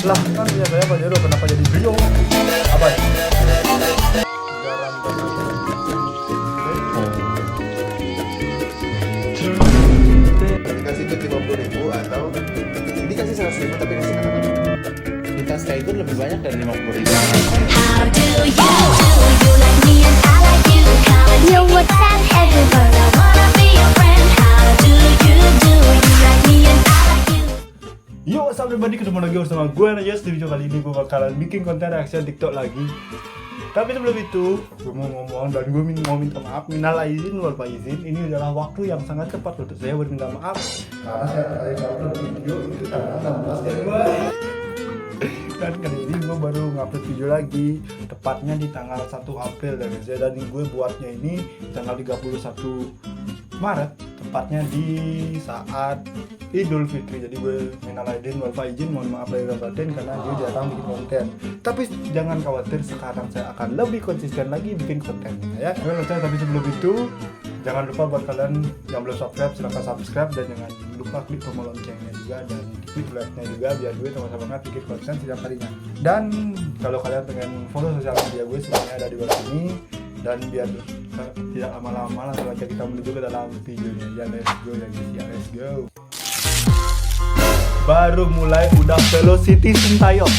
Lah kan punya saya Pak Jero, kenapa jadi beliau? Apa ya? Garam dan Dikasih itu 50.000 atau dikasih 100.000 tapi kasih kata-kata. Kita stay itu lebih banyak dari 50.000. How do you like me and I like you? Yo, what's up everybody? I wanna be your friend. How do you like me and I like you? Yo, what's up everybody, ketemu lagi bersama gue Najas. Di video kali ini gue bakalan bikin konten reaction TikTok lagi. Tapi sebelum itu, gue mau ngomong dan gue mau minta maaf. Minal aizin wal faizin. Ini adalah waktu yang sangat tepat untuk saya berminta maaf karena saya tadi upload video itu tanggal 16 Januari. Dan kali ini gue baru ngupload video lagi, tepatnya di tanggal 1 April ya guys. Dan gue buatnya ini tanggal 31 Maret, tepatnya di saat Idul Fitri. Jadi gue minal aidin wal faizin, mohon maaf lahir dan batin karena gue jarang bikin konten. Tapi jangan khawatir, sekarang saya akan lebih konsisten lagi bikin kontennya ya. Tapi sebelum itu, jangan lupa buat kalian yang belum subscribe, silahkan subscribe dan jangan lupa klik tombol loncengnya juga dan klik like-nya juga biar gue sama-sama bikin konten setiap harinya. Dan kalau kalian pengen follow sosial media gue, semuanya ada di bawah ini. Dan biar tidak lama-lama, langsung aja kita menuju ke dalam videonya ya. Let's go ya guys ya, let's go. Baru mulai udah Velocity Sintayong.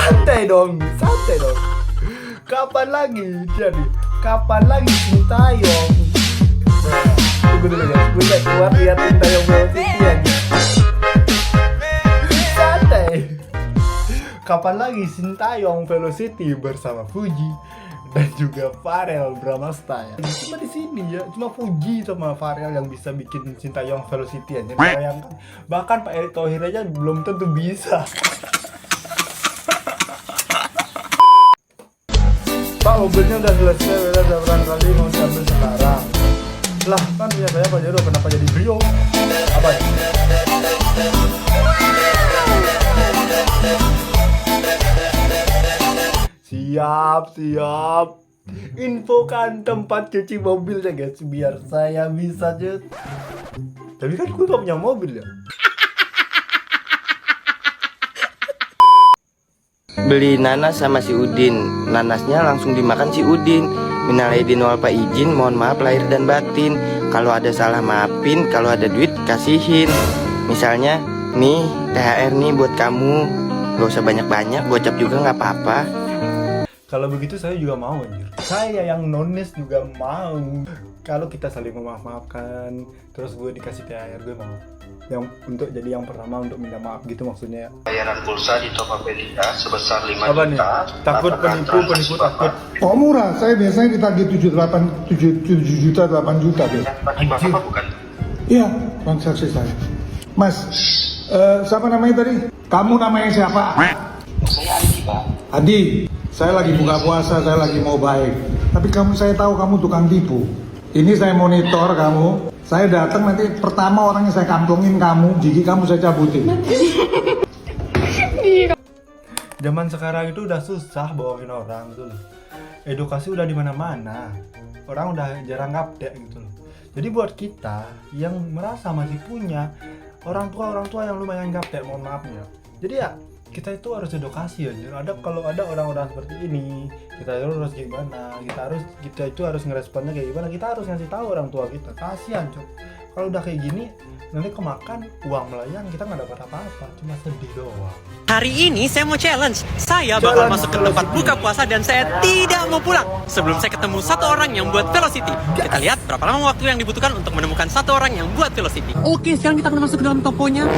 Santai dong. Kapan lagi jadi? Kapan lagi Sintayong? Tunggu dulu ya, gue lihat keluar lihat Sintayong Velocity aja. Santai. Kapan lagi Sintayong Velocity bersama Fuji dan juga Farel Bramasta ya. Cuma di sini ya, cuma Fuji sama Farel yang bisa bikin Sintayong Velocity aja. Bayangkan, bahkan Pak Erick Thohir aja belum tentu bisa. Pak, mobilnya udah selesai, udah barangkali mau diambil sekarang. Lah kan punya saya Pak Jero, kenapa jadi beliau? Apa ya? Siap. Infokan tempat cuci mobilnya guys, biar saya bisa cut. Tapi kan gue gak punya mobil ya. Beli nanas sama si Udin. Nanasnya langsung dimakan si Udin. Minal aidin wal faizin, mohon maaf lahir dan batin. Kalau ada salah maafin, kalau ada duit kasihin. Misalnya nih THR nih buat kamu, gak usah banyak-banyak, gocap juga gak apa-apa. Kalau begitu saya juga mau anjir. Saya yang nonis juga mau. Kalau kita saling memaaf-maafkan, terus gue dikasih THR, gue mau. Yang untuk jadi yang pertama untuk minta maaf gitu maksudnya. Bayaran pulsa di Tokopedia sebesar 5 Apa juta. nih? Takut penipu takut. Oh murah, saya biasanya ditagih 7 juta 8 juta biasa. Bagi Bapak bukan? Iya, transaksi saya. Mas, siapa namanya tadi? Kamu namanya siapa? Saya Adi, Pak. Adi, saya lagi buka puasa, saya lagi mau baik. Tapi saya tahu kamu tukang tipu. Ini saya monitor kamu. Saya datang nanti pertama orang yang saya kantongin kamu, gigi kamu saya cabutin. Zaman sekarang itu udah susah bohongin orang tuh. Edukasi udah di mana-mana. Orang udah jarang update gitu loh. Jadi buat kita yang merasa masih punya orang tua yang lumayan gaptek, mohon maaf ya. Jadi ya kita itu harus edukasi ya. Kalau ada orang-orang seperti ini, kita harus gimana? Kita itu harus ngeresponnya kayak gimana? Kita harus ngasih tahu orang tua kita. Kasihan cok. Kalau udah kayak gini, nanti kemakan uang melayang, kita nggak dapat apa-apa, cuma sedih doang. Hari ini saya mau challenge. Saya bakal masuk ke tempat buka puasa dan saya tidak mau pulang sebelum saya ketemu satu orang yang buat Velocity. Kita lihat berapa lama waktu yang dibutuhkan untuk menemukan satu orang yang buat Velocity. Oke, sekarang kita akan masuk ke dalam tokonya.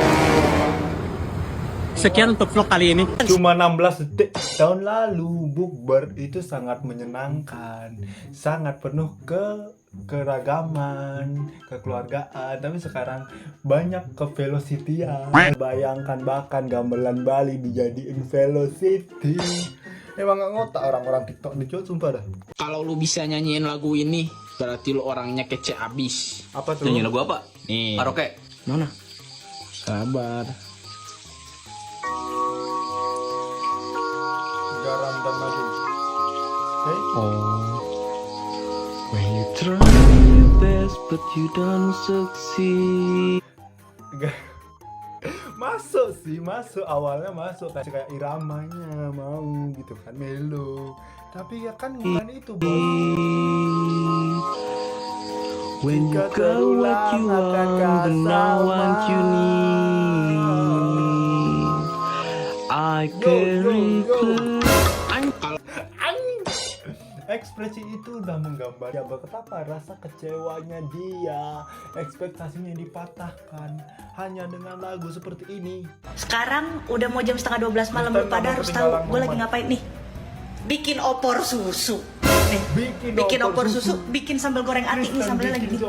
Sekian untuk vlog kali ini. Cuma 16 detik. Tahun lalu bukber itu sangat menyenangkan, sangat penuh keragaman, kekeluargaan. Tapi sekarang banyak ke Velocity ya. Bayangkan bahkan gamelan Bali dijadiin Velocity. Emang gak ngotak orang-orang TikTok dijual, sumpah dah. Kalau lu bisa nyanyiin lagu ini, berarti lu orangnya kece abis. Apa tuh? Nyanyi lagu apa? Nih. Karaoke. Mana? Sabar. Garam dan madu. Oke. Oh. When you try best but you don't succeed. Masuk awalnya masuk kayak iramanya mau gitu kan, melo, tapi ya kan bukan itu bos. When you got what you want but not what you need, I can reclaim. Ekspresi itu udah menggambar ya betapa rasa kecewanya dia, ekspektasinya dipatahkan hanya dengan lagu seperti ini. Sekarang udah mau jam 11:30 malam, lu pada harus tahu gue lagi ngapain nih. Bikin opor susu. Bikin opor susu, bikin sambal goreng ati nih, sambalnya lagi nih.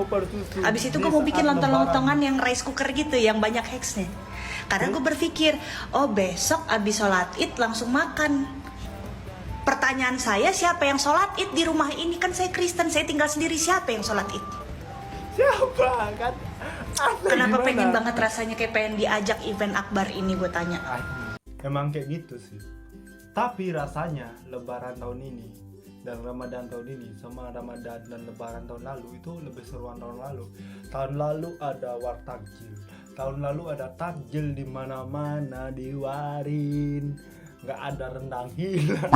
Abis itu gue mau bikin lontong-lontongan yang rice cooker gitu, yang banyak hacksnya. Karena gue berpikir, oh besok abis sholat id langsung makan. Pertanyaan saya, siapa yang sholat id di rumah ini? Kan saya Kristen, saya tinggal sendiri, siapa yang sholat id? Siapa kan? Kenapa pengen banget rasanya kayak pengen diajak event akbar ini, gue tanya. Emang kayak gitu sih. Tapi rasanya lebaran tahun ini dan Ramadan tahun ini sama Ramadan dan lebaran tahun lalu itu lebih seruan tahun lalu. Tahun lalu ada wartakjil. Tahun lalu ada takjil di mana-mana diwarin. Nggak ada rendang hilang.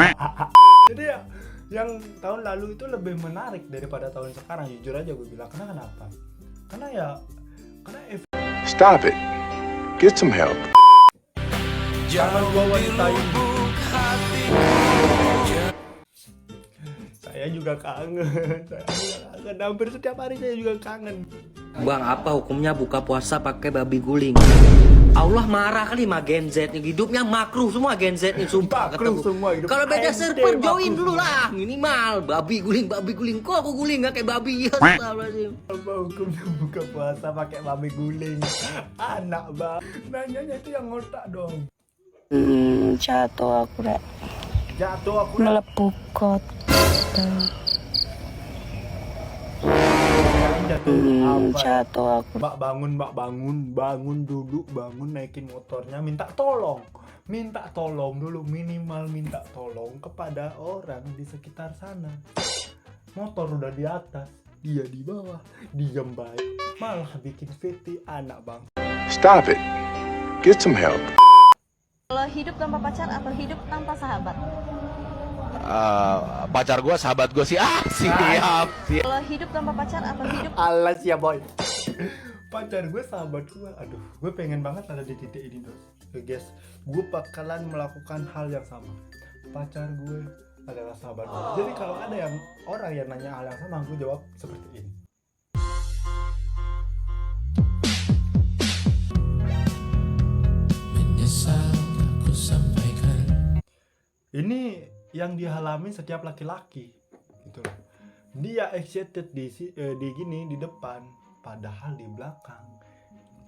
Jadi ya yang tahun lalu itu lebih menarik daripada tahun sekarang, jujur aja gue bilang. Kenapa? Karena Stop it. Get some help. Jangan gue wantain. Saya juga kangen. Hampir setiap hari saya juga kangen. Bang, apa hukumnya buka puasa pakai babi guling? Allah marah kali sama Gen Z nih, hidupnya makruh semua Gen Z nih, sumpah ketemu. Kalau beda server join dulu lah, minimal babi guling. Kok aku guling nggak kayak babi ya? Apa hukumnya buka puasa pakai babi guling? Anak bang, nanyanya itu yang ngotak dong. Jatuh aku rek. Melepuh kot. Jatuh aku. Mbak bangun dulu, naikin motornya, minta tolong dulu, minimal minta tolong kepada orang di sekitar sana. Motor udah di atas, dia di bawah, diam baik, malah bikin fiti anak bang. Stop it. Get some help. Kalau hidup tanpa pacar atau hidup tanpa sahabat? Pacar gue, sahabat gue sih. Siap. Kalau hidup tanpa pacar atau hidup? Alas ya boy. Pacar gue, sahabat gue. Aduh, gue pengen banget ada di titik ini terus. Guys, gue bakalan melakukan hal yang sama. Pacar gue adalah sahabat gue. Jadi kalau ada yang orang yang nanya hal yang sama, gue jawab seperti ini. Menyesal aku sampaikan. Ini yang dialami setiap laki-laki gitu. Dia excited di depan, padahal di belakang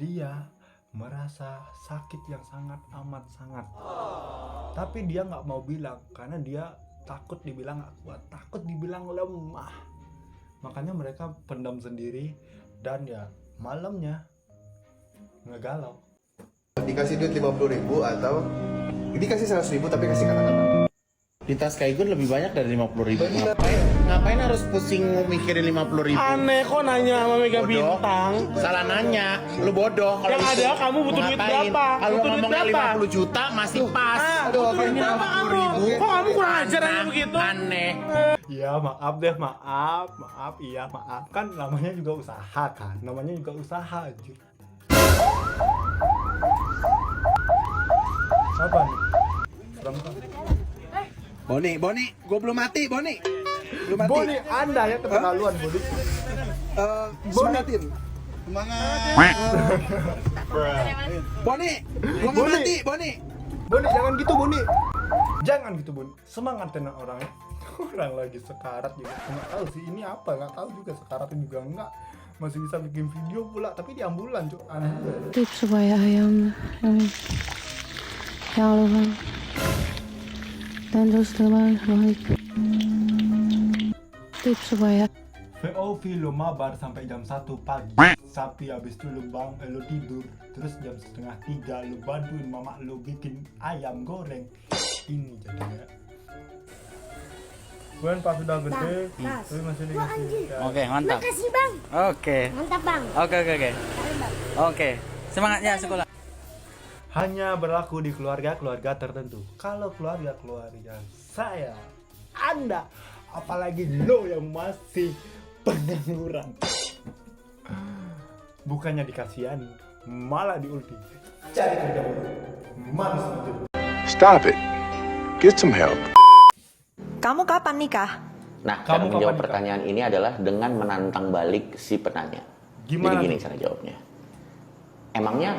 dia merasa sakit yang sangat amat sangat. Tapi dia nggak mau bilang karena dia takut dibilang nggak kuat, takut dibilang lemah. Makanya mereka pendam sendiri dan ya malamnya ngegalau. Dikasih duit 50.000 atau dikasih 100.000 tapi kasih kata-kata. Di tas Kaigun lebih banyak dari 50.000. Ngapain harus pusing mikirin 50.000? Aneh kok nanya sama Mega Bintang. Salah nanya, lu bodoh. Yang ada kamu butuh duit berapa? Kalau ngomongnya 50 juta masih pas. Aduh, 50.000. Kok kamu kurang ajar aja begitu? Aneh. Ya maaf deh, maaf. Iya maaf, kan namanya juga usaha kan. Namanya juga usaha anjir. Apa nih? Boni, gue belum mati, Boni. Boni, Anda ya keterlaluan, Boni. Semangatin. Boni, gue mau mati, Boni. Boni, jangan gitu, Boni. Jangan gitu, Boni. Semangatin orangnya. Orang lagi sekarat juga. Nggak tahu sih ini apa, nggak tahu juga sekarat juga enggak. Masih bisa bikin video pula, tapi di ambulan, Cuk. Aneh. Tips supaya yang lupa dan terus teman baik. Tips supaya VOV lo mabar sampai jam 1 pagi. Sapi habis itu lo tidur. Terus jam 2:30 lo bantuin mama lo bikin ayam goreng. Ini jadinya. Gue pas sudah gede, tapi masih dikasih. Oke, mantap. Makasih bang. Oke. Mantap bang. Oke. Oke. Semangatnya sekolah. Hanya berlaku di keluarga-keluarga tertentu. Kalau keluarga-keluarga saya, Anda, apalagi lo yang masih pengangguran, bukannya dikasihani, malah diulti. Cari kerja dulu. Manis betul. Stop it. Get some help. Kamu kapan nikah? Nah, cara menjawab pertanyaan ini adalah dengan menantang balik si penanya. Gimana? Jadi gini cara jawabnya. Emangnya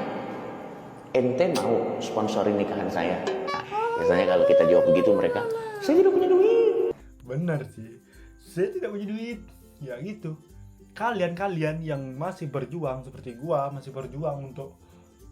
ente mau sponsorin nikahan saya? Nah, biasanya kalau kita jawab begitu mereka, saya tidak punya duit. Benar sih, saya tidak punya duit. Ya gitu. Kalian yang masih berjuang seperti gua, masih berjuang untuk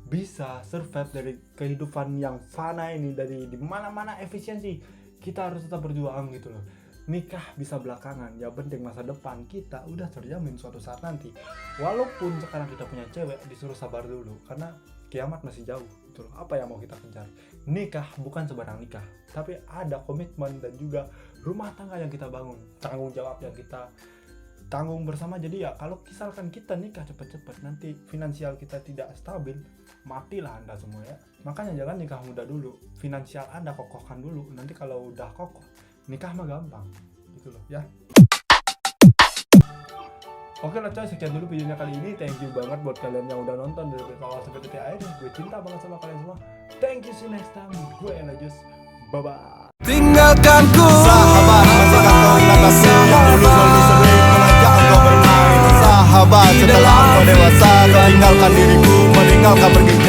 bisa survive dari kehidupan yang fana ini, dari dimana-mana efisiensi, kita harus tetap berjuang gitu loh. Nikah bisa belakangan, yang penting masa depan kita udah terjamin suatu saat nanti. Walaupun sekarang kita punya cewek, disuruh sabar dulu karena kiamat masih jauh gitu loh. Apa yang mau kita kejar? Nikah bukan sembarang nikah, tapi ada komitmen dan juga rumah tangga yang kita bangun, tanggung jawab yang kita tanggung bersama. Jadi ya kalau misalkan kita nikah cepet-cepet, nanti finansial kita tidak stabil, matilah Anda semua ya. Makanya jangan nikah muda dulu, finansial Anda kokohkan dulu. Nanti kalau udah kokoh, nikah mah gampang gitu loh ya. Oke lah coy, sekian dulu videonya kali ini. Thank you banget buat kalian yang udah nonton dari awal sampai detik akhir. Gue cinta banget sama kalian semua. Thank you, see you next time. Gue Enajus, bye bye. Tinggalkanku sahabat, masih kau ingat aku yang dulu selalu sering mengajak engkau bermain. Sahabat, setelah engkau dewasa, kau tinggalkan diriku, meninggalkan pergi jauh.